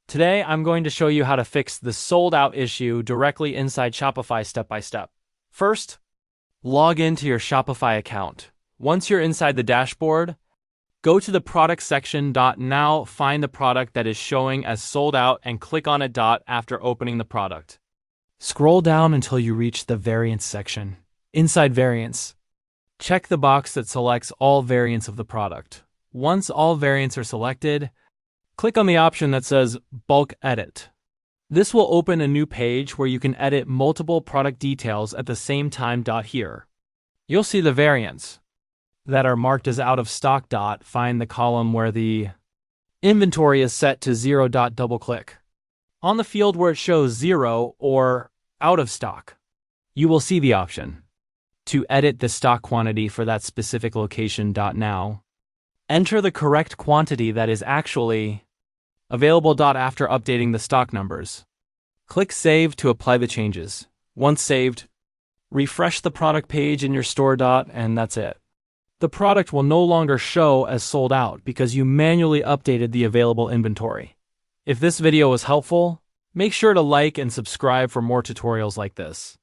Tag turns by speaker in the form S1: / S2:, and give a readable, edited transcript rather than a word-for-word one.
S1: Today, I'm going to show you how to fix the sold out issue directly inside Shopify step by step. First, log into your Shopify account. Once you're inside the dashboard, go to the product section. Now find the product that is showing as sold out and click on it. After opening the product, scroll down until you reach the variants section. Inside variants, check the box that selects all variants of the product. Once all variants are selected, click on the option that says Bulk Edit. This will open a new page where you can edit multiple product details at the same time. Here, you'll see the variants that are marked as out of stock. Find the column where the inventory is set to 0. Double-click on the field where it shows 0 or out of stock. You will see the option to edit the stock quantity for that specific location. Now, enter the correct quantity that is actually available. After updating the stock numbers, click Save to apply the changes. Once saved, refresh the product page in your store. And that's it. The product will no longer show as sold out because you manually updated the available inventory. If this video was helpful, make sure to like and subscribe for more tutorials like this.